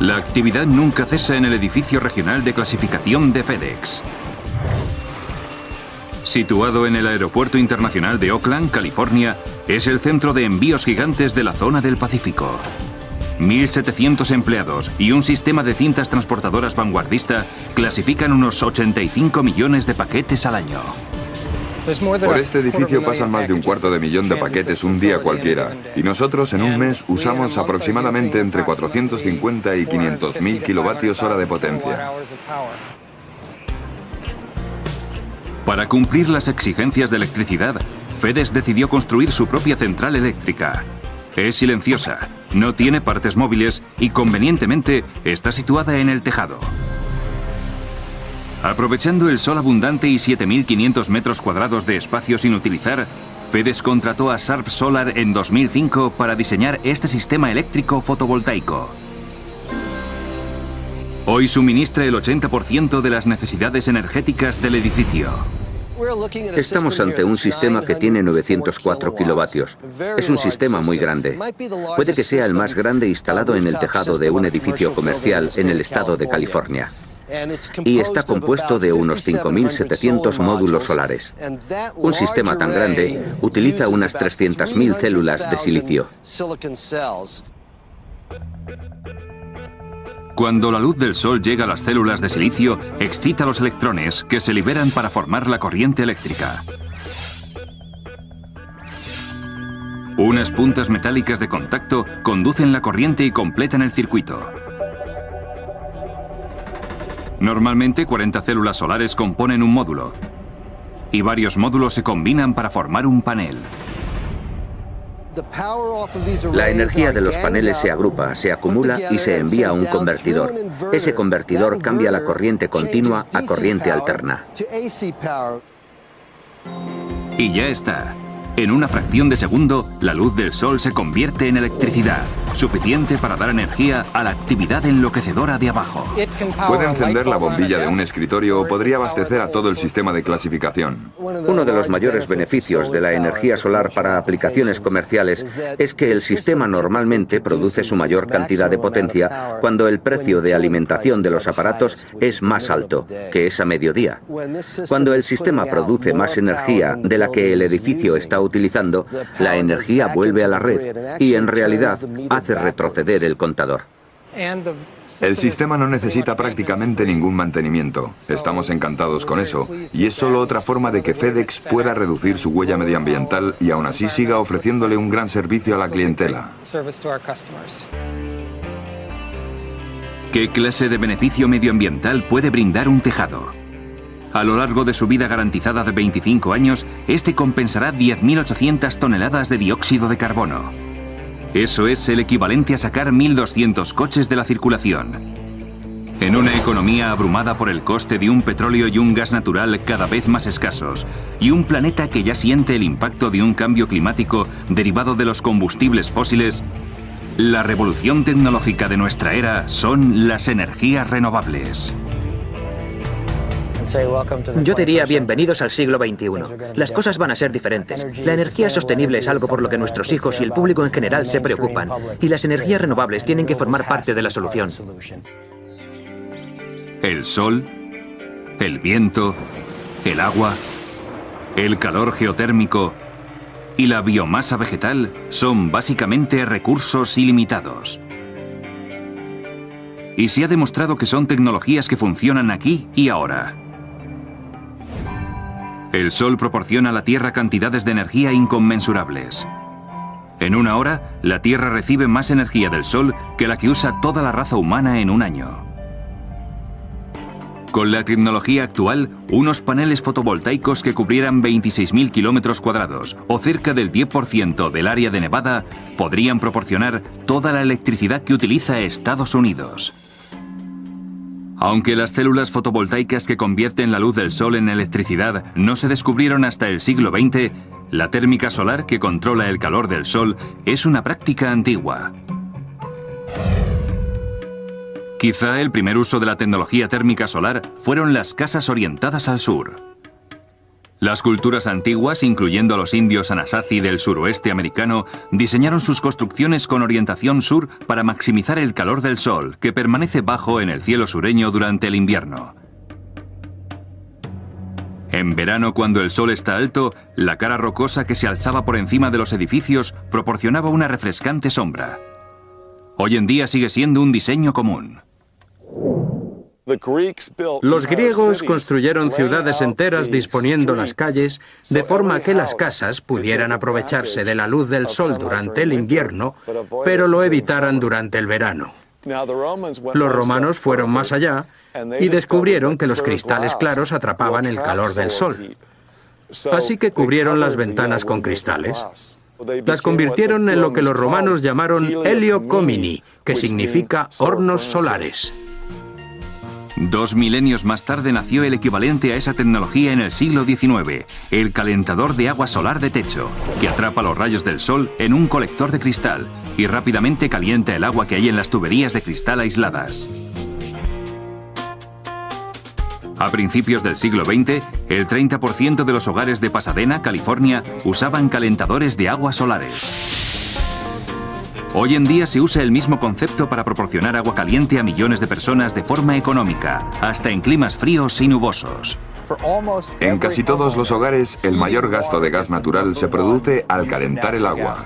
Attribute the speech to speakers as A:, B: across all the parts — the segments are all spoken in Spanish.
A: La actividad nunca cesa en el edificio regional de clasificación de FedEx. Situado en el Aeropuerto Internacional de Oakland, California, es el centro de envíos gigantes de la zona del Pacífico. 1.700 empleados y un sistema de cintas transportadoras vanguardista clasifican unos 85 millones de paquetes al año.
B: Por este edificio pasan más de 250.000 de paquetes un día cualquiera, y nosotros en un mes usamos aproximadamente entre 450 y 500.000 kilovatios hora de potencia.
A: Para cumplir las exigencias de electricidad, FedEx decidió construir su propia central eléctrica. Es silenciosa, no tiene partes móviles y convenientemente está situada en el tejado. Aprovechando el sol abundante y 7.500 metros cuadrados de espacio sin utilizar, FedEx contrató a Sharp Solar en 2005 para diseñar este sistema eléctrico fotovoltaico. Hoy suministra el 80% de las necesidades energéticas del edificio.
C: Estamos ante un sistema que tiene 904 kilovatios. Es un sistema muy grande. Puede que sea el más grande instalado en el tejado de un edificio comercial en el estado de California. Y está compuesto de unos 5.700 módulos solares. Un sistema tan grande utiliza unas 300.000 células de silicio.
A: Cuando la luz del sol llega a las células de silicio, excita los electrones que se liberan para formar la corriente eléctrica. Unas puntas metálicas de contacto conducen la corriente y completan el circuito. Normalmente 40 células solares componen un módulo, y varios módulos se combinan para formar un panel.
C: La energía de los paneles se agrupa, se acumula y se envía a un convertidor. Ese convertidor cambia la corriente continua a corriente alterna.
A: Y ya está. En una fracción de segundo, la luz del sol se convierte en electricidad, suficiente para dar energía a la actividad enloquecedora de abajo.
B: Puede encender la bombilla de un escritorio o podría abastecer a todo el sistema de clasificación.
C: Uno de los mayores beneficios de la energía solar para aplicaciones comerciales es que el sistema normalmente produce su mayor cantidad de potencia cuando el precio de alimentación de los aparatos es más alto, que es a mediodía. Cuando el sistema produce más energía de la que el edificio está utilizando, la energía vuelve a la red y en realidad hace retroceder el contador.
B: El sistema no necesita prácticamente ningún mantenimiento. Estamos encantados con eso, y es solo otra forma de que FedEx pueda reducir su huella medioambiental y aún así siga ofreciéndole un gran servicio a la clientela.
A: ¿Qué clase de beneficio medioambiental puede brindar un tejado? A lo largo de su vida garantizada de 25 años, este compensará 10.800 toneladas de dióxido de carbono. Eso es el equivalente a sacar 1.200 coches de la circulación. En una economía abrumada por el coste de un petróleo y un gas natural cada vez más escasos, y un planeta que ya siente el impacto de un cambio climático derivado de los combustibles fósiles, la revolución tecnológica de nuestra era son las energías renovables.
D: Yo diría bienvenidos al siglo XXI. Las cosas van a ser diferentes. La energía sostenible es algo por lo que nuestros hijos y el público en general se preocupan. Y las energías renovables tienen que formar parte de la solución.
A: El sol, el viento, el agua, el calor geotérmico y la biomasa vegetal son básicamente recursos ilimitados. Y se ha demostrado que son tecnologías que funcionan aquí y ahora. El sol proporciona a la Tierra cantidades de energía inconmensurables. En una hora, la Tierra recibe más energía del sol que la que usa toda la raza humana en un año. Con la tecnología actual, unos paneles fotovoltaicos que cubrieran 26.000 kilómetros cuadrados, o cerca del 10% del área de Nevada, podrían proporcionar toda la electricidad que utiliza Estados Unidos. Aunque las células fotovoltaicas que convierten la luz del sol en electricidad no se descubrieron hasta el siglo XX, la térmica solar que controla el calor del sol es una práctica antigua. Quizá el primer uso de la tecnología térmica solar fueron las casas orientadas al sur. Las culturas antiguas, incluyendo a los indios Anasazi del suroeste americano, diseñaron sus construcciones con orientación sur para maximizar el calor del sol, que permanece bajo en el cielo sureño durante el invierno. En verano, cuando el sol está alto, la cara rocosa que se alzaba por encima de los edificios proporcionaba una refrescante sombra. Hoy en día sigue siendo un diseño común.
E: Los griegos construyeron ciudades enteras disponiendo las calles de forma que las casas pudieran aprovecharse de la luz del sol durante el invierno, pero lo evitaran durante el verano. Los romanos fueron más allá y descubrieron que los cristales claros atrapaban el calor del sol. Así que cubrieron las ventanas con cristales. Las convirtieron en lo que los romanos llamaron heliocomini, que significa hornos solares.
A: 2 milenios más tarde nació el equivalente a esa tecnología en el siglo XIX, el calentador de agua solar de techo, que atrapa los rayos del sol en un colector de cristal y rápidamente calienta el agua que hay en las tuberías de cristal aisladas. A principios del siglo XX, el 30% de los hogares de Pasadena, California, usaban calentadores de agua solares. Hoy en día se usa el mismo concepto para proporcionar agua caliente a millones de personas de forma económica, hasta en climas fríos y nubosos.
B: En casi todos los hogares, el mayor gasto de gas natural se produce al calentar el agua.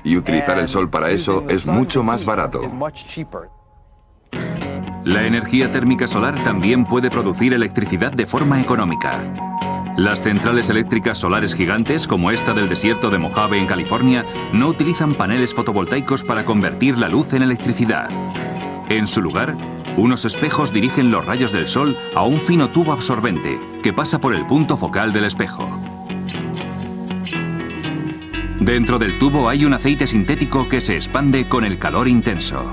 B: Y utilizar el sol para eso es mucho más barato.
A: La energía térmica solar también puede producir electricidad de forma económica. Las centrales eléctricas solares gigantes, como esta del desierto de Mojave en California, no utilizan paneles fotovoltaicos para convertir la luz en electricidad. En su lugar, unos espejos dirigen los rayos del sol a un fino tubo absorbente que pasa por el punto focal del espejo. Dentro del tubo hay un aceite sintético que se expande con el calor intenso.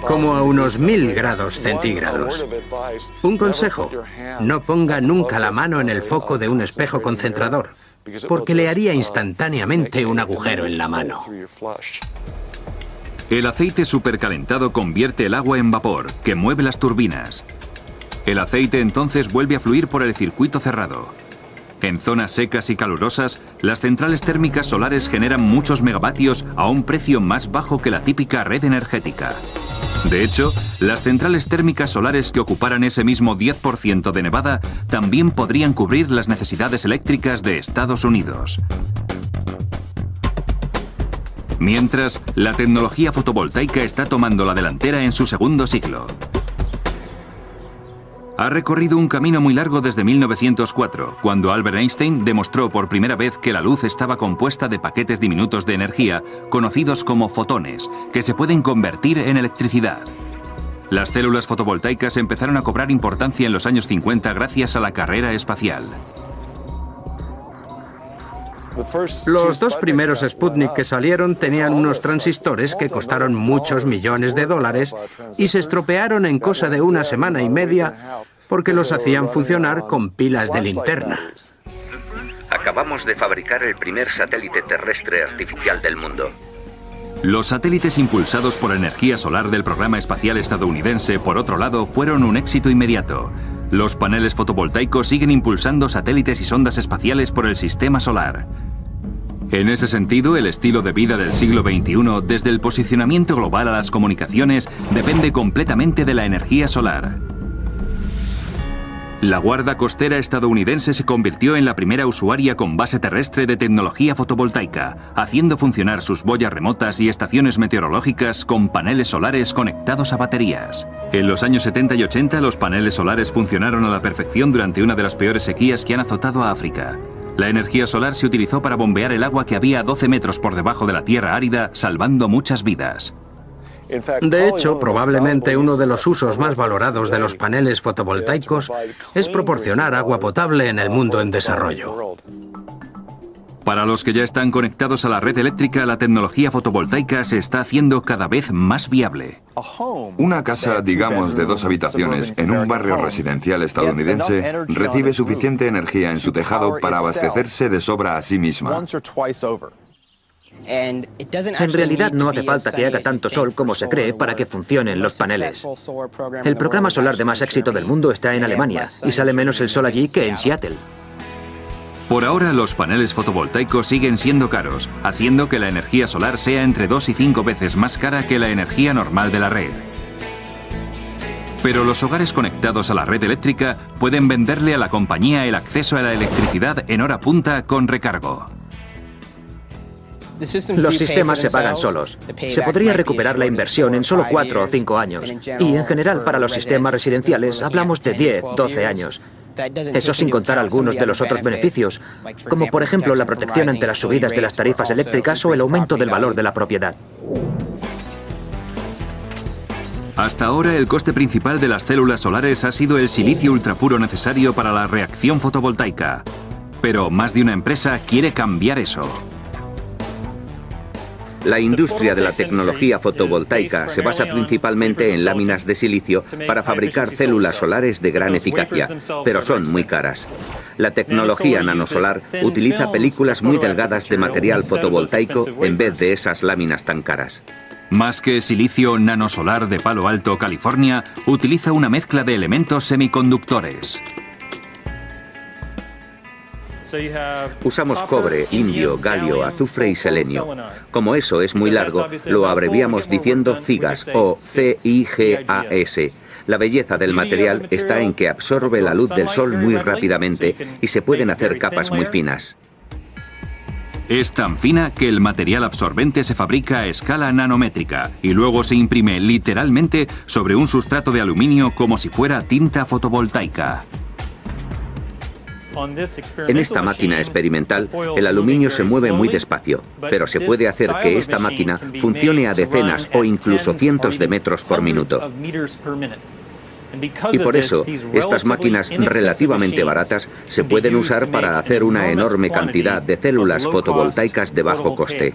E: Como a unos 1000 grados centígrados. Un consejo: no ponga nunca la mano en el foco de un espejo concentrador, porque le haría instantáneamente un agujero en la mano.
A: El aceite supercalentado convierte el agua en vapor, que mueve las turbinas. El aceite entonces vuelve a fluir por el circuito cerrado. En zonas secas y calurosas, las centrales térmicas solares generan muchos megavatios a un precio más bajo que la típica red energética. De hecho, las centrales térmicas solares que ocuparan ese mismo 10% de Nevada también podrían cubrir las necesidades eléctricas de Estados Unidos. Mientras, la tecnología fotovoltaica está tomando la delantera en su segundo siglo. Ha recorrido un camino muy largo desde 1904, cuando Albert Einstein demostró por primera vez que la luz estaba compuesta de paquetes diminutos de energía, conocidos como fotones, que se pueden convertir en electricidad. Las células fotovoltaicas empezaron a cobrar importancia en los años 50 gracias a la carrera espacial.
E: Los dos primeros Sputnik que salieron tenían unos transistores que costaron muchos millones de dólares y se estropearon en cosa de una semana y media porque los hacían funcionar con pilas de linterna.
C: Acabamos de fabricar el primer satélite terrestre artificial del mundo.
A: Los satélites impulsados por energía solar del programa espacial estadounidense, por otro lado, fueron un éxito inmediato. Los paneles fotovoltaicos siguen impulsando satélites y sondas espaciales por el sistema solar. En ese sentido, el estilo de vida del siglo XXI, desde el posicionamiento global a las comunicaciones, depende completamente de la energía solar. La Guardia Costera estadounidense se convirtió en la primera usuaria con base terrestre de tecnología fotovoltaica, haciendo funcionar sus boyas remotas y estaciones meteorológicas con paneles solares conectados a baterías. En los años 70 y 80, los paneles solares funcionaron a la perfección durante una de las peores sequías que han azotado a África. La energía solar se utilizó para bombear el agua que había a 12 metros por debajo de la tierra árida, salvando muchas vidas.
E: De hecho, probablemente uno de los usos más valorados de los paneles fotovoltaicos es proporcionar agua potable en el mundo en desarrollo.
A: Para los que ya están conectados a la red eléctrica, la tecnología fotovoltaica se está haciendo cada vez más viable.
B: Una casa, digamos, de 2 habitaciones en un barrio residencial estadounidense recibe suficiente energía en su tejado para abastecerse de sobra a sí misma.
D: En realidad no hace falta que haga tanto sol como se cree para que funcionen los paneles. El programa solar de más éxito del mundo está en Alemania y sale menos el sol allí que en Seattle.
A: Por ahora, los paneles fotovoltaicos siguen siendo caros, haciendo que la energía solar sea entre 2 y 5 veces más cara que la energía normal de la red. Pero los hogares conectados a la red eléctrica pueden venderle a la compañía el acceso a la electricidad en hora punta con recargo.
D: Los sistemas se pagan solos. Se podría recuperar la inversión en solo 4 o 5 años. Y en general, para los sistemas residenciales, hablamos de 10, 12 años. Eso sin contar algunos de los otros beneficios, como por ejemplo la protección ante las subidas de las tarifas eléctricas o el aumento del valor de la propiedad.
A: Hasta ahora, el coste principal de las células solares ha sido el silicio ultrapuro necesario para la reacción fotovoltaica. Pero más de una empresa quiere cambiar eso.
C: La industria de la tecnología fotovoltaica se basa principalmente en láminas de silicio para fabricar células solares de gran eficacia, pero son muy caras. La tecnología nanosolar utiliza películas muy delgadas de material fotovoltaico en vez de esas láminas tan caras.
A: Más que silicio nanosolar de Palo Alto, California, utiliza una mezcla de elementos semiconductores.
C: Usamos cobre, indio, galio, azufre y selenio. Como eso es muy largo, lo abreviamos diciendo CIGAS o CIGAS. La belleza del material está en que absorbe la luz del sol muy rápidamente y se pueden hacer capas muy finas.
A: Es tan fina que el material absorbente se fabrica a escala nanométrica y luego se imprime literalmente sobre un sustrato de aluminio como si fuera tinta fotovoltaica. En esta máquina experimental, el aluminio se mueve muy despacio, pero se puede hacer que esta máquina funcione a decenas o incluso cientos de metros por minuto. Y por eso, estas máquinas relativamente baratas se pueden usar para hacer una enorme cantidad de células fotovoltaicas de bajo coste.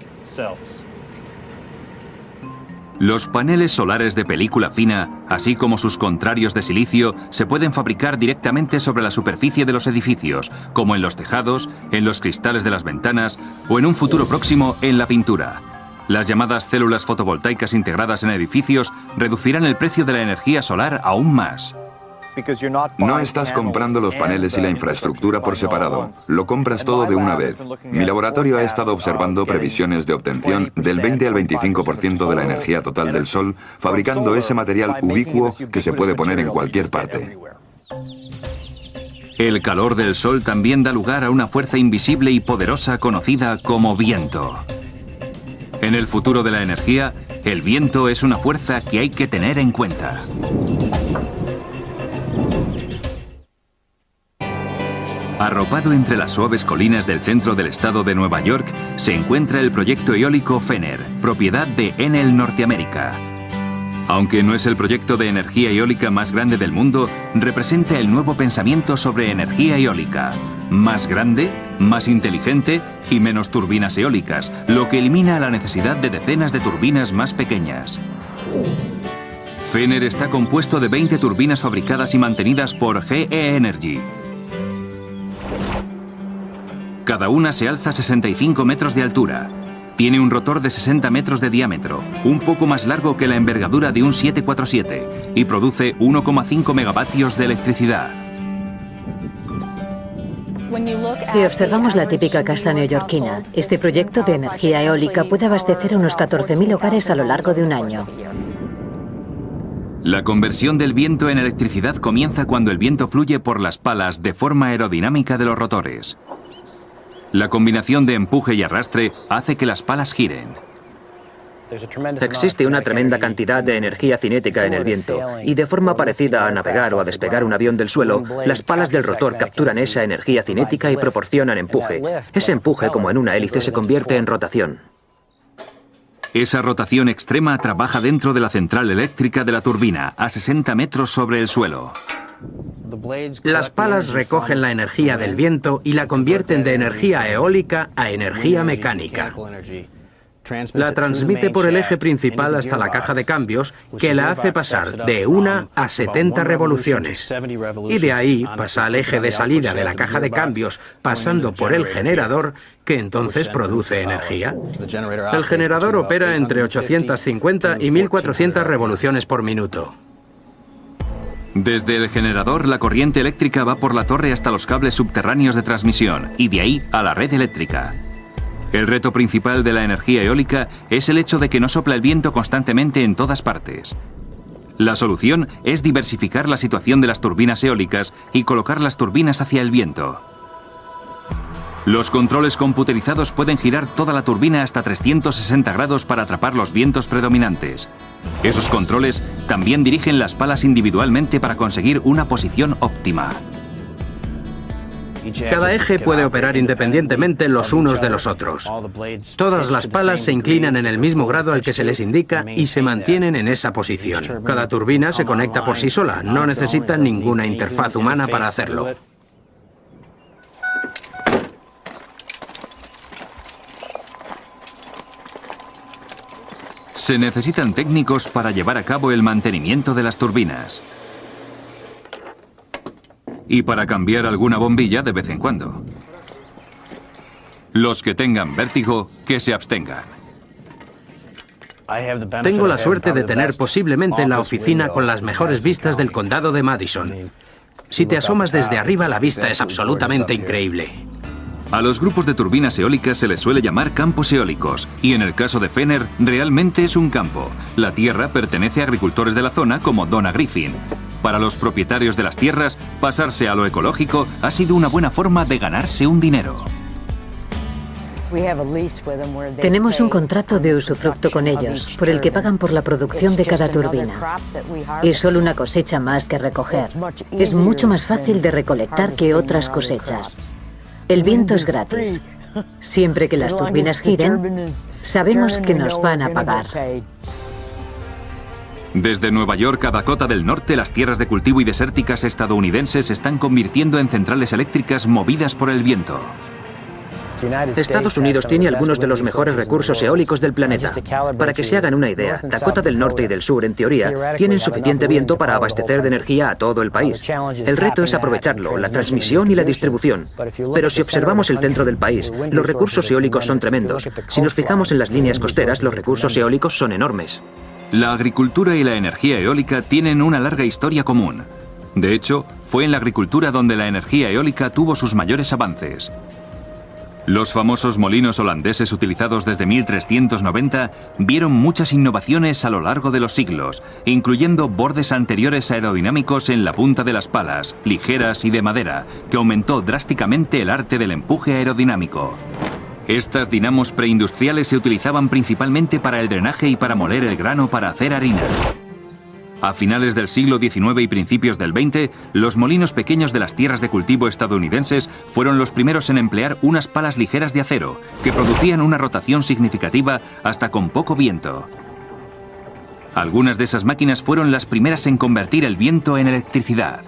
A: Los paneles solares de película fina, así como sus contrarios de silicio, se pueden fabricar directamente sobre la superficie de los edificios, como en los tejados, en los cristales de las ventanas o en un futuro próximo en la pintura. Las llamadas células fotovoltaicas integradas en edificios reducirán el precio de la energía solar aún más.
B: No estás comprando los paneles y la infraestructura por separado, lo compras todo de una vez. Mi laboratorio ha estado observando previsiones de obtención del 20 al 25% de la energía total del sol, fabricando ese material ubicuo que se puede poner en cualquier parte.
A: El calor del sol también da lugar a una fuerza invisible y poderosa conocida como viento. En el futuro de la energía, el viento es una fuerza que hay que tener en cuenta. Arropado entre las suaves colinas del centro del estado de Nueva York, se encuentra el proyecto eólico Fener, propiedad de Enel Norteamérica. Aunque no es el proyecto de energía eólica más grande del mundo, representa el nuevo pensamiento sobre energía eólica. Más grande, más inteligente y menos turbinas eólicas, lo que elimina la necesidad de decenas de turbinas más pequeñas. Fener está compuesto de 20 turbinas fabricadas y mantenidas por GE Energy. Cada una se alza 65 metros de altura. Tiene un rotor de 60 metros de diámetro, un poco más largo que la envergadura de un 747, y produce 1,5 megavatios de electricidad.
F: Si observamos la típica casa neoyorquina, este proyecto de energía eólica puede abastecer a unos 14.000 hogares a lo largo de un año.
A: La conversión del viento en electricidad comienza cuando el viento fluye por las palas de forma aerodinámica de los rotores. La combinación de empuje y arrastre hace que las palas giren.
D: Existe una tremenda cantidad de energía cinética en el viento, y de forma parecida a navegar o a despegar un avión del suelo, las palas del rotor capturan esa energía cinética y proporcionan empuje. Ese empuje, como en una hélice, se convierte en rotación.
A: Esa rotación extrema trabaja dentro de la central eléctrica de la turbina, a 60 metros sobre el suelo.
E: Las palas recogen la energía del viento y la convierten de energía eólica a energía mecánica. La transmite por el eje principal hasta la caja de cambios, que la hace pasar de 1 a 70 revoluciones. Y de ahí pasa al eje de salida de la caja de cambios, pasando por el generador, que entonces produce energía. El generador opera entre 850 y 1400 revoluciones por minuto.
A: Desde el generador, la corriente eléctrica va por la torre hasta los cables subterráneos de transmisión y de ahí a la red eléctrica. El reto principal de la energía eólica es el hecho de que no sopla el viento constantemente en todas partes. La solución es diversificar la situación de las turbinas eólicas y colocar las turbinas hacia el viento. Los controles computerizados pueden girar toda la turbina hasta 360 grados para atrapar los vientos predominantes. Esos controles también dirigen las palas individualmente para conseguir una posición óptima.
E: Cada eje puede operar independientemente los unos de los otros. Todas las palas se inclinan en el mismo grado al que se les indica y se mantienen en esa posición. Cada turbina se conecta por sí sola, no necesita ninguna interfaz humana para hacerlo.
A: Se necesitan técnicos para llevar a cabo el mantenimiento de las turbinas. Y para cambiar alguna bombilla de vez en cuando. Los que tengan vértigo, que se abstengan.
E: Tengo la suerte de tener posiblemente la oficina con las mejores vistas del condado de Madison. Si te asomas desde arriba, la vista es absolutamente increíble.
A: A los grupos de turbinas eólicas se les suele llamar campos eólicos, y en el caso de Fenner, realmente es un campo. La tierra pertenece a agricultores de la zona como Donna Griffin. Para los propietarios de las tierras, pasarse a lo ecológico ha sido una buena forma de ganarse un dinero.
F: Tenemos un contrato de usufructo con ellos, por el que pagan por la producción de cada turbina. Es solo una cosecha más que recoger. Es mucho más fácil de recolectar que otras cosechas. El viento es gratis. Siempre que las turbinas giren, sabemos que nos van a pagar.
A: Desde Nueva York a Dakota del Norte, las tierras de cultivo y desérticas estadounidenses se están convirtiendo en centrales eléctricas movidas por el viento.
D: Estados Unidos tiene algunos de los mejores recursos eólicos del planeta. Para que se hagan una idea, Dakota del Norte y del Sur, en teoría, tienen suficiente viento para abastecer de energía a todo el país. El reto es aprovecharlo, la transmisión y la distribución. Pero si observamos el centro del país, los recursos eólicos son tremendos. Si nos fijamos en las líneas costeras, los recursos eólicos son enormes.
A: La agricultura y la energía eólica tienen una larga historia común. De hecho, fue en la agricultura donde la energía eólica tuvo sus mayores avances. Los famosos molinos holandeses utilizados desde 1390 vieron muchas innovaciones a lo largo de los siglos, incluyendo bordes anteriores aerodinámicos en la punta de las palas, ligeras y de madera, que aumentó drásticamente el arte del empuje aerodinámico. Estas dinamos preindustriales se utilizaban principalmente para el drenaje y para moler el grano para hacer harinas. A finales del siglo XIX y principios del XX, los molinos pequeños de las tierras de cultivo estadounidenses fueron los primeros en emplear unas palas ligeras de acero, que producían una rotación significativa hasta con poco viento. Algunas de esas máquinas fueron las primeras en convertir el viento en electricidad.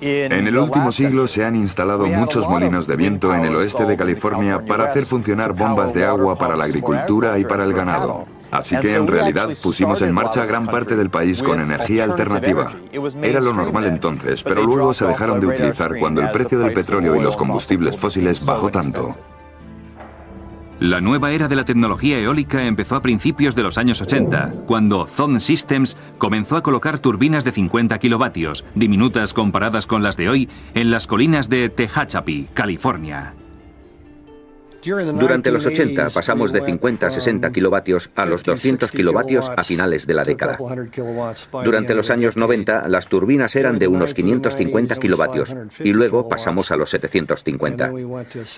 B: En el último siglo se han instalado muchos molinos de viento en el oeste de California para hacer funcionar bombas de agua para la agricultura y para el ganado. Así que en realidad pusimos en marcha gran parte del país con energía alternativa. Era lo normal entonces, pero luego se dejaron de utilizar cuando el precio del petróleo y los combustibles fósiles bajó tanto.
A: La nueva era de la tecnología eólica empezó a principios de los años 80, cuando Thon Systems comenzó a colocar turbinas de 50 kilovatios, diminutas comparadas con las de hoy, en las colinas de Tehachapi, California.
C: Durante los 80 pasamos de 50 a 60 kilovatios a los 200 kilovatios a finales de la década. Durante los años 90 las turbinas eran de unos 550 kilovatios y luego pasamos a los 750.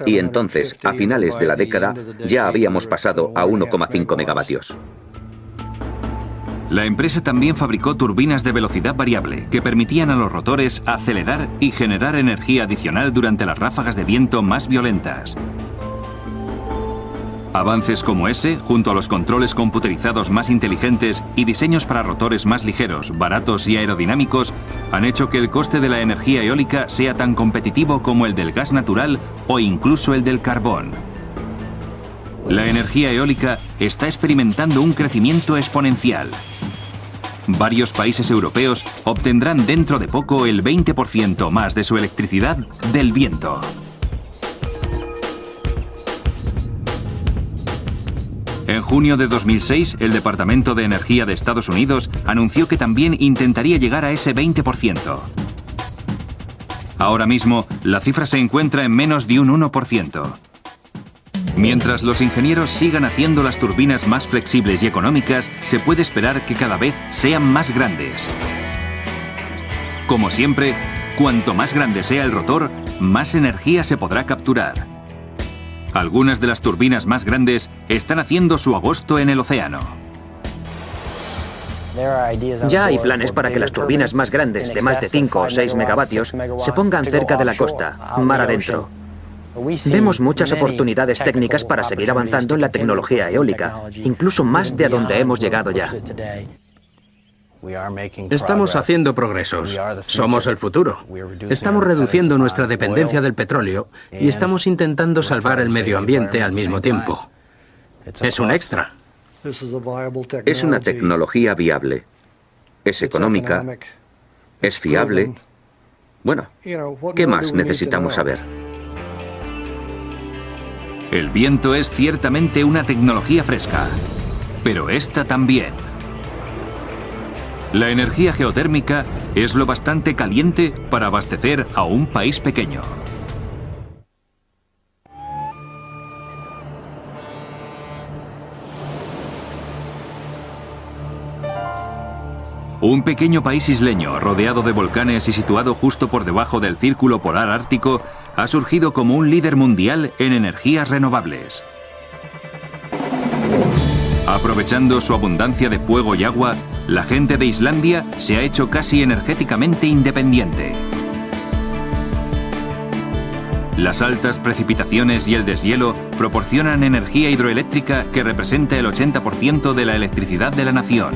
C: Y entonces, a finales de la década, ya habíamos pasado a 1,5 megavatios.
A: La empresa también fabricó turbinas de velocidad variable que permitían a los rotores acelerar y generar energía adicional durante las ráfagas de viento más violentas. Avances como ese, junto a los controles computerizados más inteligentes y diseños para rotores más ligeros, baratos y aerodinámicos, han hecho que el coste de la energía eólica sea tan competitivo como el del gas natural o incluso el del carbón. La energía eólica está experimentando un crecimiento exponencial. Varios países europeos obtendrán dentro de poco el 20% más de su electricidad del viento. En junio de 2006, el Departamento de Energía de Estados Unidos anunció que también intentaría llegar a ese 20%. Ahora mismo, la cifra se encuentra en menos de un 1%. Mientras los ingenieros sigan haciendo las turbinas más flexibles y económicas, se puede esperar que cada vez sean más grandes. Como siempre, cuanto más grande sea el rotor, más energía se podrá capturar. Algunas de las turbinas más grandes están haciendo su agosto en el océano.
D: Ya hay planes para que las turbinas más grandes, de más de 5 o 6 megavatios, se pongan cerca de la costa, mar adentro. Vemos muchas oportunidades técnicas para seguir avanzando en la tecnología eólica, incluso más de a donde hemos llegado ya.
E: Estamos haciendo progresos. Somos el futuro. Estamos reduciendo nuestra dependencia del petróleo y estamos intentando salvar el medio ambiente al mismo tiempo. Es un extra.
C: Es una tecnología viable. Es económica. Es fiable. Bueno, ¿qué más necesitamos saber?
A: El viento es ciertamente una tecnología fresca, pero esta también. La energía geotérmica es lo bastante caliente para abastecer a un país pequeño. Un pequeño país isleño, rodeado de volcanes y situado justo por debajo del Círculo Polar Ártico, ha surgido como un líder mundial en energías renovables. Aprovechando su abundancia de fuego y agua, la gente de Islandia se ha hecho casi energéticamente independiente. Las altas precipitaciones y el deshielo proporcionan energía hidroeléctrica que representa el 80% de la electricidad de la nación.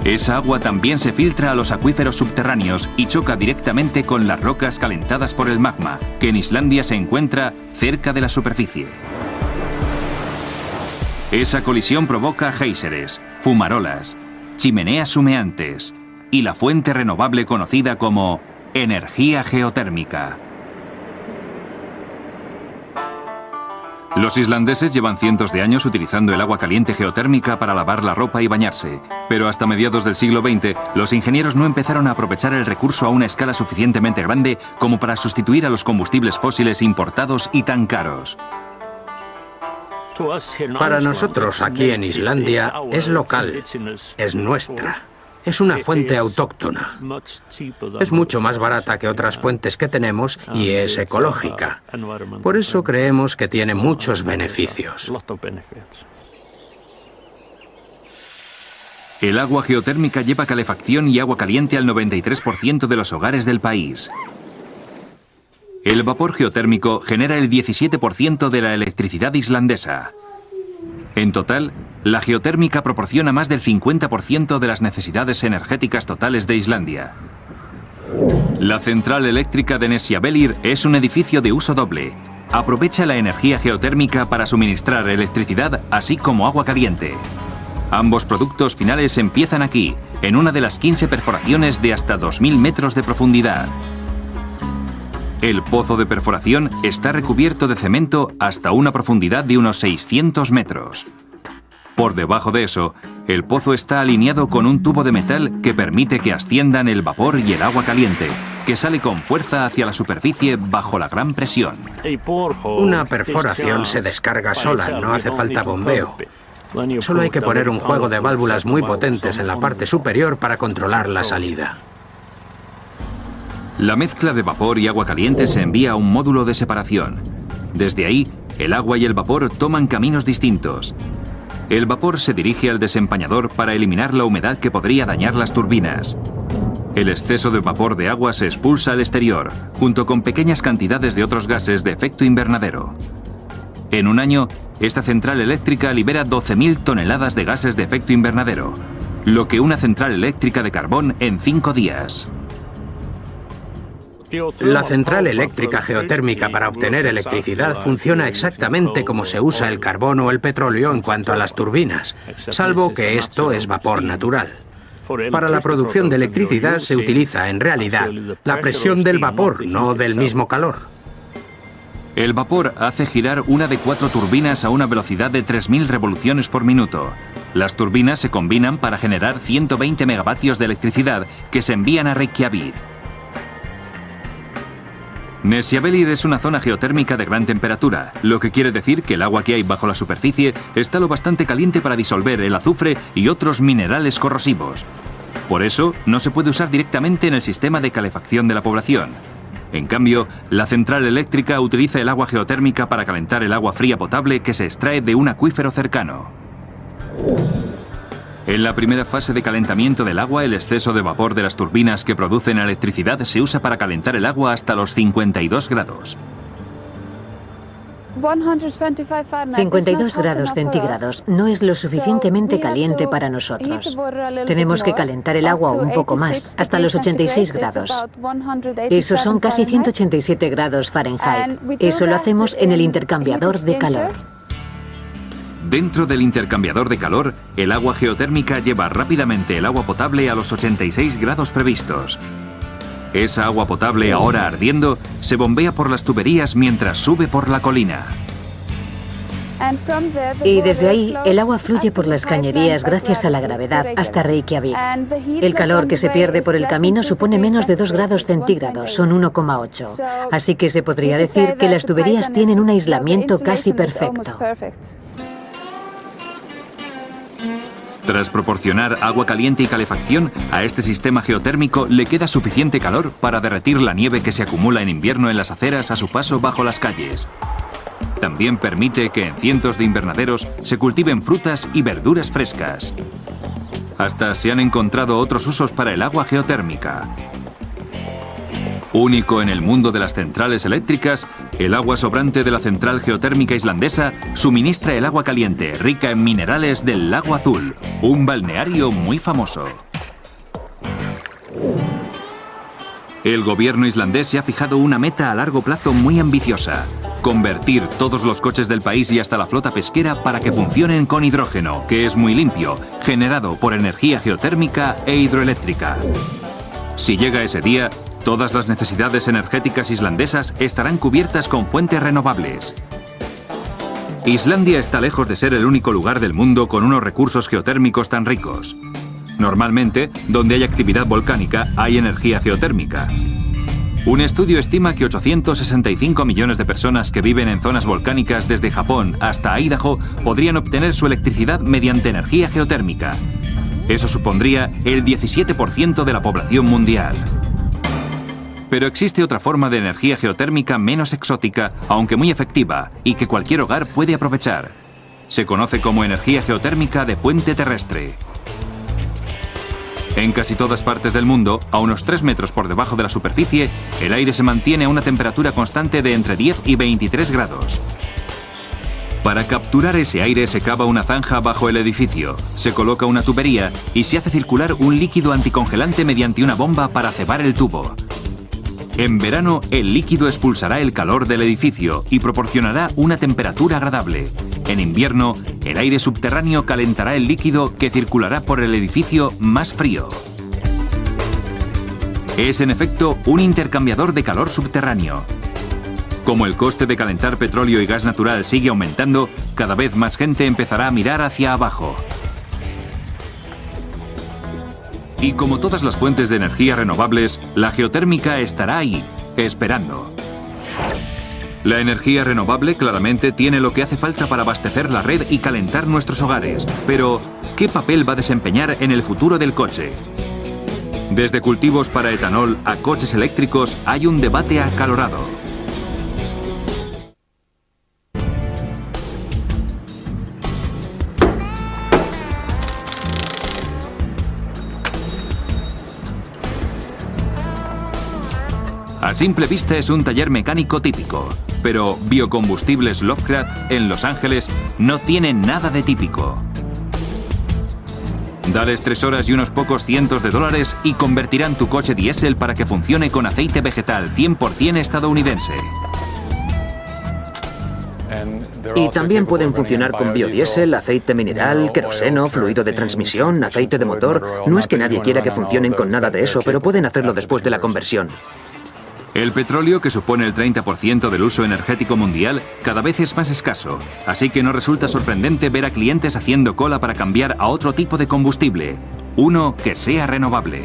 A: Esa agua también se filtra a los acuíferos subterráneos y choca directamente con las rocas calentadas por el magma, que en Islandia se encuentra cerca de la superficie. Esa colisión provoca géiseres, fumarolas, chimeneas humeantes y la fuente renovable conocida como energía geotérmica. Los islandeses llevan cientos de años utilizando el agua caliente geotérmica para lavar la ropa y bañarse, pero hasta mediados del siglo XX los ingenieros no empezaron a aprovechar el recurso a una escala suficientemente grande como para sustituir a los combustibles fósiles importados y tan caros.
E: Para nosotros aquí en Islandia es local, es nuestra. Es una fuente autóctona. Es mucho más barata que otras fuentes que tenemos y es ecológica. Por eso creemos que tiene muchos beneficios.
A: El agua geotérmica lleva calefacción y agua caliente al 93% de los hogares del país. El vapor geotérmico genera el 17% de la electricidad islandesa. En total, la geotérmica proporciona más del 50% de las necesidades energéticas totales de Islandia. La central eléctrica de Nesjavellir es un edificio de uso doble. Aprovecha la energía geotérmica para suministrar electricidad, así como agua caliente. Ambos productos finales empiezan aquí, en una de las 15 perforaciones de hasta 2.000 metros de profundidad. El pozo de perforación está recubierto de cemento hasta una profundidad de unos 600 metros. Por debajo de eso, el pozo está alineado con un tubo de metal que permite que asciendan el vapor y el agua caliente, que sale con fuerza hacia la superficie bajo la gran presión.
E: Una perforación se descarga sola, no hace falta bombeo. Solo hay que poner un juego de válvulas muy potentes en la parte superior para controlar la salida.
A: La mezcla de vapor y agua caliente se envía a un módulo de separación. Desde ahí, el agua y el vapor toman caminos distintos. El vapor se dirige al desempañador para eliminar la humedad que podría dañar las turbinas. El exceso de vapor de agua se expulsa al exterior, junto con pequeñas cantidades de otros gases de efecto invernadero. En un año, esta central eléctrica libera 12.000 toneladas de gases de efecto invernadero, lo que una central eléctrica de carbón en 5 días.
E: La central eléctrica geotérmica para obtener electricidad funciona exactamente como se usa el carbón o el petróleo en cuanto a las turbinas, salvo que esto es vapor natural. Para la producción de electricidad se utiliza, en realidad, la presión del vapor, no del mismo calor.
A: El vapor hace girar una de 4 turbinas a una velocidad de 3.000 revoluciones por minuto. Las turbinas se combinan para generar 120 megavatios de electricidad que se envían a Reykjavik. Nesjavellir es una zona geotérmica de gran temperatura, lo que quiere decir que el agua que hay bajo la superficie está lo bastante caliente para disolver el azufre y otros minerales corrosivos. Por eso, no se puede usar directamente en el sistema de calefacción de la población. En cambio, la central eléctrica utiliza el agua geotérmica para calentar el agua fría potable que se extrae de un acuífero cercano. En la primera fase de calentamiento del agua, el exceso de vapor de las turbinas que producen electricidad se usa para calentar el agua hasta los 52 grados.
F: 52 grados centígrados no es lo suficientemente caliente para nosotros. Tenemos que calentar el agua un poco más, hasta los 86 grados. Eso son casi 187 grados Fahrenheit. Eso lo hacemos en el intercambiador de calor.
A: Dentro del intercambiador de calor, el agua geotérmica lleva rápidamente el agua potable a los 86 grados previstos. Esa agua potable, ahora ardiendo, se bombea por las tuberías mientras sube por la colina.
F: Y desde ahí, el agua fluye por las cañerías gracias a la gravedad hasta Reykjavik. El calor que se pierde por el camino supone menos de 2 grados centígrados, son 1,8. Así que se podría decir que las tuberías tienen un aislamiento casi perfecto.
A: Tras proporcionar agua caliente y calefacción, a este sistema geotérmico le queda suficiente calor para derretir la nieve que se acumula en invierno en las aceras a su paso bajo las calles. También permite que en cientos de invernaderos se cultiven frutas y verduras frescas. Hasta se han encontrado otros usos para el agua geotérmica. Único en el mundo de las centrales eléctricas, el agua sobrante de la central geotérmica islandesa suministra el agua caliente, rica en minerales del Lago Azul, un balneario muy famoso. El gobierno islandés se ha fijado una meta a largo plazo muy ambiciosa: convertir todos los coches del país y hasta la flota pesquera para que funcionen con hidrógeno, que es muy limpio, generado por energía geotérmica e hidroeléctrica. Si llega ese día, todas las necesidades energéticas islandesas estarán cubiertas con fuentes renovables. Islandia está lejos de ser el único lugar del mundo con unos recursos geotérmicos tan ricos. Normalmente, donde hay actividad volcánica, hay energía geotérmica. Un estudio estima que 865 millones de personas que viven en zonas volcánicas desde Japón hasta Idaho podrían obtener su electricidad mediante energía geotérmica. Eso supondría el 17% de la población mundial. Pero existe otra forma de energía geotérmica menos exótica, aunque muy efectiva, y que cualquier hogar puede aprovechar. Se conoce como energía geotérmica de fuente terrestre. En casi todas partes del mundo, a unos 3 metros por debajo de la superficie, el aire se mantiene a una temperatura constante de entre 10 y 23 grados. Para capturar ese aire se cava una zanja bajo el edificio, se coloca una tubería y se hace circular un líquido anticongelante mediante una bomba para cebar el tubo. En verano, el líquido expulsará el calor del edificio y proporcionará una temperatura agradable. En invierno, el aire subterráneo calentará el líquido que circulará por el edificio más frío. Es, en efecto, un intercambiador de calor subterráneo. Como el coste de calentar petróleo y gas natural sigue aumentando, cada vez más gente empezará a mirar hacia abajo. Y como todas las fuentes de energía renovables, la geotérmica estará ahí, esperando. La energía renovable claramente tiene lo que hace falta para abastecer la red y calentar nuestros hogares. Pero, ¿qué papel va a desempeñar en el futuro del coche? Desde cultivos para etanol a coches eléctricos hay un debate acalorado. A simple vista es un taller mecánico típico, pero Biocombustibles Lovecraft en Los Ángeles no tiene nada de típico. Dales 3 horas y unos pocos cientos de dólares y convertirán tu coche diésel para que funcione con aceite vegetal 100% estadounidense.
D: Y también pueden funcionar con biodiesel, aceite mineral, queroseno, fluido de transmisión, aceite de motor. No es que nadie quiera que funcionen con nada de eso, pero pueden hacerlo después de la conversión.
A: El petróleo, que supone el 30% del uso energético mundial, cada vez es más escaso, así que no resulta sorprendente ver a clientes haciendo cola para cambiar a otro tipo de combustible, uno que sea renovable.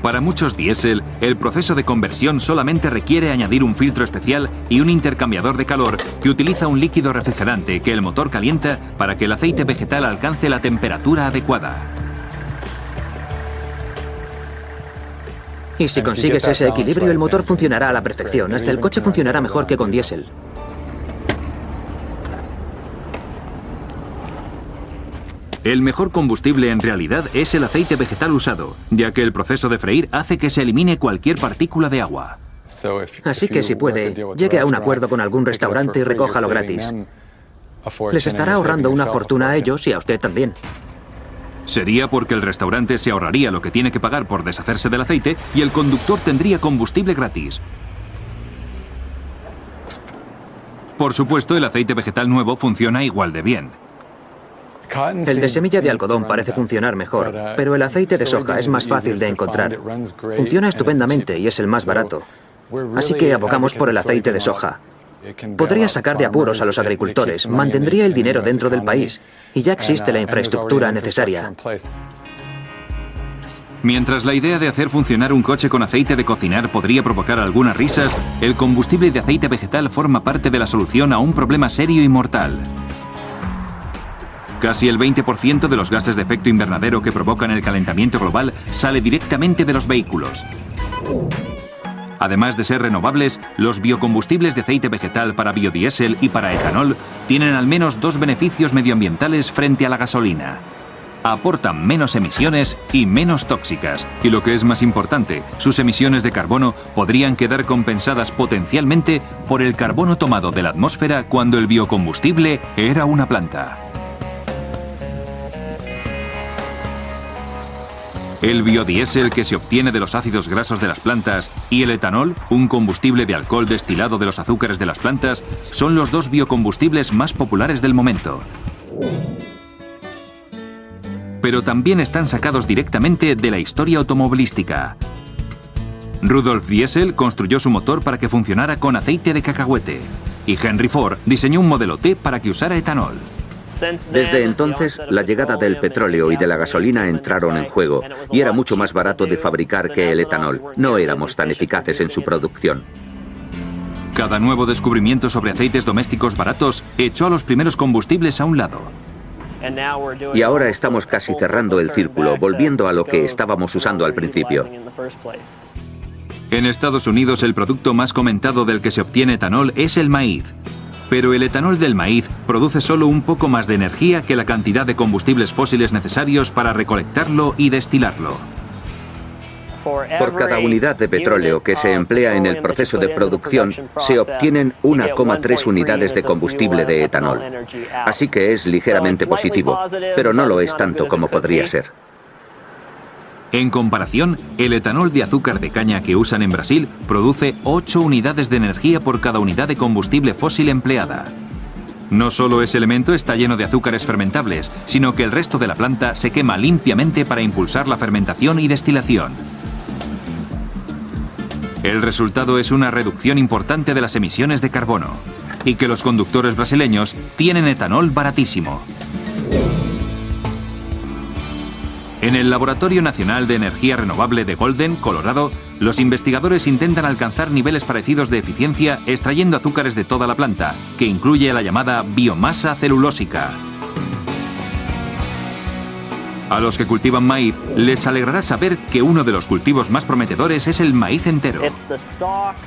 A: Para muchos diésel, el proceso de conversión solamente requiere añadir un filtro especial y un intercambiador de calor que utiliza un líquido refrigerante que el motor calienta para que el aceite vegetal alcance la temperatura adecuada.
D: Y si consigues ese equilibrio, el motor funcionará a la perfección. Hasta el coche funcionará mejor que con diésel.
A: El mejor combustible en realidad es el aceite vegetal usado, ya que el proceso de freír hace que se elimine cualquier partícula de agua.
D: Así que si puede, llegue a un acuerdo con algún restaurante y recójalo gratis. Les estará ahorrando una fortuna a ellos y a usted también.
A: Sería porque el restaurante se ahorraría lo que tiene que pagar por deshacerse del aceite y el conductor tendría combustible gratis. Por supuesto, el aceite vegetal nuevo funciona igual de bien.
D: El de semilla de algodón parece funcionar mejor, pero el aceite de soja es más fácil de encontrar. Funciona estupendamente y es el más barato. Así que abogamos por el aceite de soja. Podría sacar de apuros a los agricultores, mantendría el dinero dentro del país y ya existe la infraestructura necesaria.
A: Mientras la idea de hacer funcionar un coche con aceite de cocinar podría provocar algunas risas, el combustible de aceite vegetal forma parte de la solución a un problema serio y mortal. Casi el 20% de los gases de efecto invernadero que provocan el calentamiento global sale directamente de los vehículos. Además de ser renovables, los biocombustibles de aceite vegetal para biodiesel y para etanol tienen al menos dos beneficios medioambientales frente a la gasolina. Aportan menos emisiones y menos tóxicas. Y lo que es más importante, sus emisiones de carbono podrían quedar compensadas potencialmente por el carbono tomado de la atmósfera cuando el biocombustible era una planta. El biodiesel que se obtiene de los ácidos grasos de las plantas y el etanol, un combustible de alcohol destilado de los azúcares de las plantas, son los dos biocombustibles más populares del momento. Pero también están sacados directamente de la historia automovilística. Rudolf Diesel construyó su motor para que funcionara con aceite de cacahuete y Henry Ford diseñó un modelo T para que usara etanol.
C: Desde entonces, la llegada del petróleo y de la gasolina entraron en juego y era mucho más barato de fabricar que el etanol. No éramos tan eficaces en su producción.
A: Cada nuevo descubrimiento sobre aceites domésticos baratos echó a los primeros combustibles a un lado.
C: Y ahora estamos casi cerrando el círculo, volviendo a lo que estábamos usando al principio.
A: En Estados Unidos, el producto más comentado del que se obtiene etanol es el maíz. Pero el etanol del maíz produce solo un poco más de energía que la cantidad de combustibles fósiles necesarios para recolectarlo y destilarlo.
C: Por cada unidad de petróleo que se emplea en el proceso de producción, se obtienen 1,3 unidades de combustible de etanol. Así que es ligeramente positivo, pero no lo es tanto como podría ser.
A: En comparación, el etanol de azúcar de caña que usan en Brasil produce 8 unidades de energía por cada unidad de combustible fósil empleada. No solo ese elemento está lleno de azúcares fermentables, sino que el resto de la planta se quema limpiamente para impulsar la fermentación y destilación. El resultado es una reducción importante de las emisiones de carbono, y que los conductores brasileños tienen etanol baratísimo. En el Laboratorio Nacional de Energía Renovable de Golden, Colorado, los investigadores intentan alcanzar niveles parecidos de eficiencia extrayendo azúcares de toda la planta, que incluye la llamada biomasa celulósica. A los que cultivan maíz, les alegrará saber que uno de los cultivos más prometedores es el maíz entero.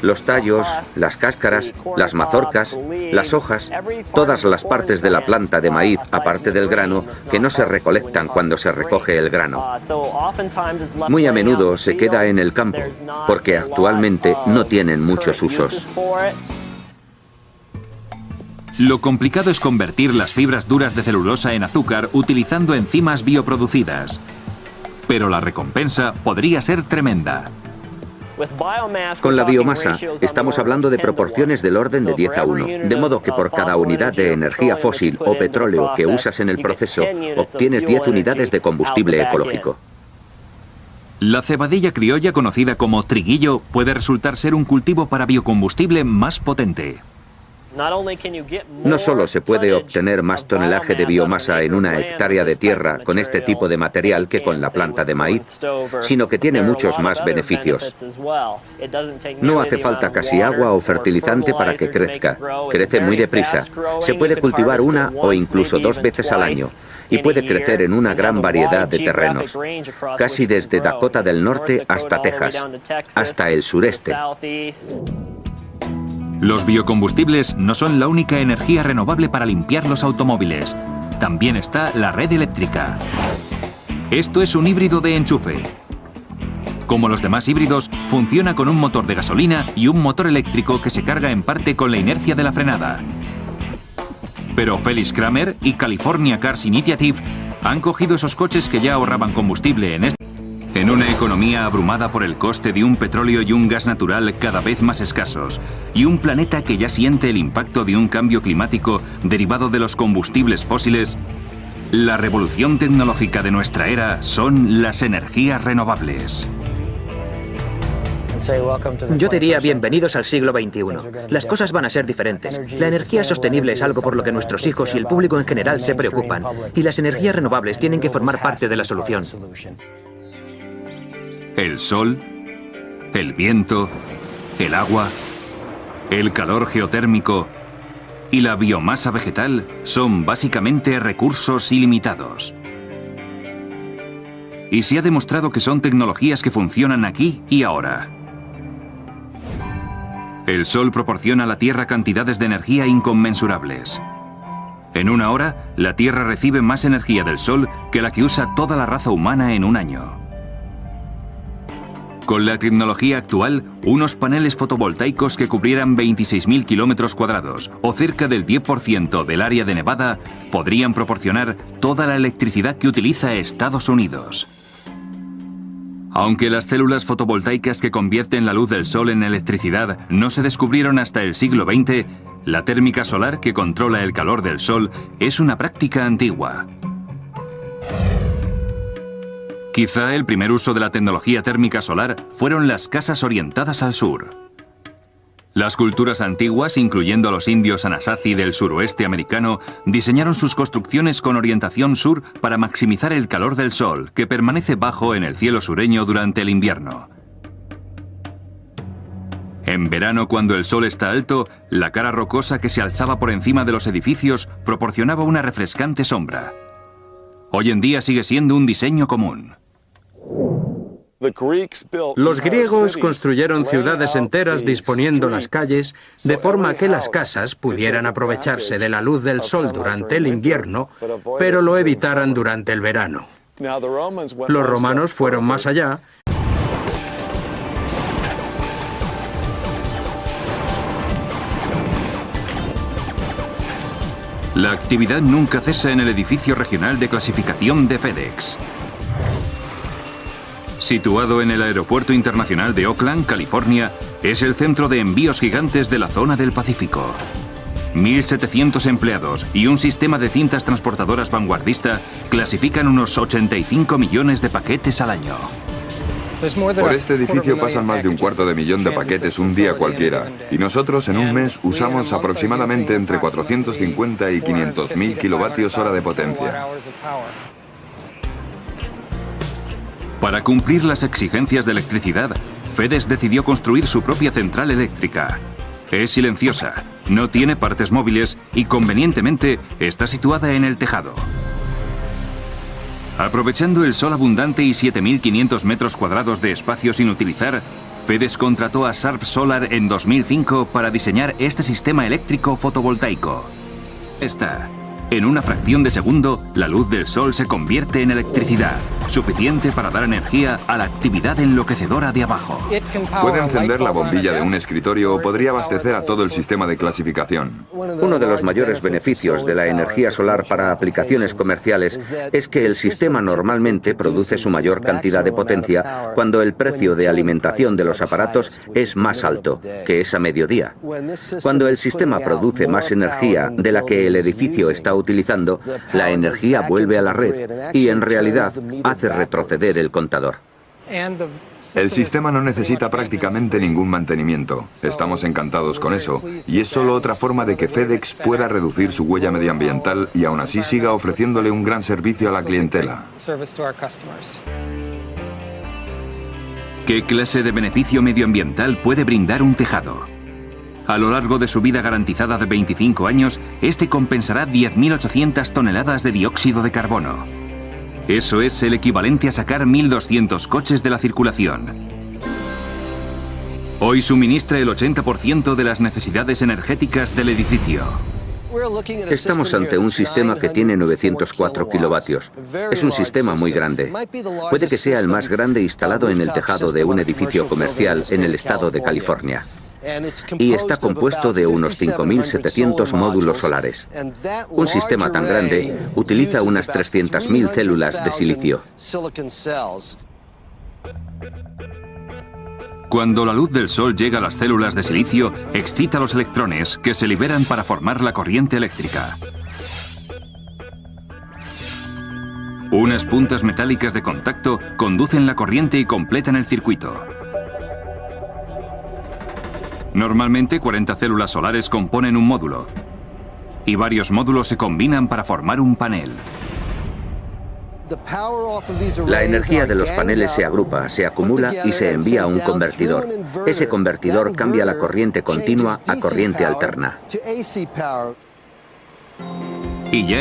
C: Los tallos, las cáscaras, las mazorcas, las hojas, todas las partes de la planta de maíz, aparte del grano, que no se recolectan cuando se recoge el grano. Muy a menudo se queda en el campo, porque actualmente no tienen muchos usos.
A: Lo complicado es convertir las fibras duras de celulosa en azúcar utilizando enzimas bioproducidas. Pero la recompensa podría ser tremenda.
C: Con la biomasa estamos hablando de proporciones del orden de 10 a 1, de modo que por cada unidad de energía fósil o petróleo que usas en el proceso, obtienes 10 unidades de combustible ecológico.
A: La cebadilla criolla, conocida como triguillo, puede resultar ser un cultivo para biocombustible más potente.
C: No solo se puede obtener más tonelaje de biomasa en una hectárea de tierra con este tipo de material que con la planta de maíz, sino que tiene muchos más beneficios. No hace falta casi agua o fertilizante para que crezca. Crece muy deprisa. Se puede cultivar una o incluso 2 veces al año y puede crecer en una gran variedad de terrenos, casi desde Dakota del Norte hasta Texas, hasta el sureste.
A: Los biocombustibles no son la única energía renovable para limpiar los automóviles. También está la red eléctrica. Esto es un híbrido de enchufe. Como los demás híbridos, funciona con un motor de gasolina y un motor eléctrico que se carga en parte con la inercia de la frenada. Pero Felix Kramer y California Cars Initiative han cogido esos coches que ya ahorraban combustible en una economía abrumada por el coste de un petróleo y un gas natural cada vez más escasos, y un planeta que ya siente el impacto de un cambio climático derivado de los combustibles fósiles. La revolución tecnológica de nuestra era son las energías renovables.
D: Yo diría bienvenidos al siglo XXI. Las cosas van a ser diferentes. La energía sostenible es algo por lo que nuestros hijos y el público en general se preocupan, y las energías renovables tienen que formar parte de la solución.
A: El sol, el viento, el agua, el calor geotérmico y la biomasa vegetal son básicamente recursos ilimitados. Y se ha demostrado que son tecnologías que funcionan aquí y ahora. El sol proporciona a la Tierra cantidades de energía inconmensurables. En una hora, la Tierra recibe más energía del sol que la que usa toda la raza humana en un año. Con la tecnología actual, unos paneles fotovoltaicos que cubrieran 26.000 kilómetros cuadrados, o cerca del 10% del área de Nevada, podrían proporcionar toda la electricidad que utiliza Estados Unidos. Aunque las células fotovoltaicas que convierten la luz del sol en electricidad no se descubrieron hasta el siglo XX, la térmica solar que controla el calor del sol es una práctica antigua. Quizá el primer uso de la tecnología térmica solar fueron las casas orientadas al sur. Las culturas antiguas, incluyendo a los indios Anasazi del suroeste americano, diseñaron sus construcciones con orientación sur para maximizar el calor del sol, que permanece bajo en el cielo sureño durante el invierno. En verano, cuando el sol está alto, la cara rocosa que se alzaba por encima de los edificios proporcionaba una refrescante sombra. Hoy en día sigue siendo un diseño común.
E: Los griegos construyeron ciudades enteras disponiendo las calles de forma que las casas pudieran aprovecharse de la luz del sol durante el invierno, pero lo evitaran durante el verano. Los romanos fueron más allá .
A: La actividad nunca cesa en el edificio regional de clasificación de FedEx. Situado en el Aeropuerto Internacional de Oakland, California, es el centro de envíos gigantes de la zona del Pacífico. 1.700 empleados y un sistema de cintas transportadoras vanguardista clasifican unos 85 millones de paquetes al año.
B: Por este edificio pasan más de 250.000 de paquetes un día cualquiera, y nosotros en un mes usamos aproximadamente entre 450 y 500.000 kilovatios hora de potencia.
A: Para cumplir las exigencias de electricidad, FedEx decidió construir su propia central eléctrica. Es silenciosa, no tiene partes móviles y convenientemente está situada en el tejado. Aprovechando el sol abundante y 7.500 metros cuadrados de espacio sin utilizar, FedEx contrató a Sharp Solar en 2005 para diseñar este sistema eléctrico fotovoltaico. En una fracción de segundo, la luz del sol se convierte en electricidad, suficiente para dar energía a la actividad enloquecedora de abajo.
B: Puede encender la bombilla de un escritorio o podría abastecer a todo el sistema de clasificación.
C: Uno de los mayores beneficios de la energía solar para aplicaciones comerciales es que el sistema normalmente produce su mayor cantidad de potencia cuando el precio de alimentación de los aparatos es más alto, que es a mediodía. Cuando el sistema produce más energía de la que el edificio está utilizando, la energía vuelve a la red y en realidad hace retroceder el contador.
B: El sistema no necesita prácticamente ningún mantenimiento. Estamos encantados con eso. Y es solo otra forma de que FedEx pueda reducir su huella medioambiental y aún así siga ofreciéndole un gran servicio a la clientela.
A: ¿Qué clase de beneficio medioambiental puede brindar un tejado? A lo largo de su vida garantizada de 25 años, este compensará 10.800 toneladas de dióxido de carbono. Eso es el equivalente a sacar 1.200 coches de la circulación. Hoy suministra el 80% de las necesidades energéticas del edificio.
C: Estamos ante un sistema que tiene 904 kilovatios. Es un sistema muy grande. Puede que sea el más grande instalado en el tejado de un edificio comercial en el estado de California. Y está compuesto de unos 5.700 módulos solares. Un sistema tan grande utiliza unas 300.000 células de silicio.
A: Cuando la luz del sol llega a las células de silicio, excita los electrones que se liberan para formar la corriente eléctrica. Unas puntas metálicas de contacto conducen la corriente y completan el circuito. Normalmente 40 células solares componen un módulo y varios módulos se combinan para formar un panel.
C: La energía de los paneles se agrupa, se acumula y se envía a un convertidor. Ese convertidor cambia la corriente continua a corriente alterna.
A: Y ya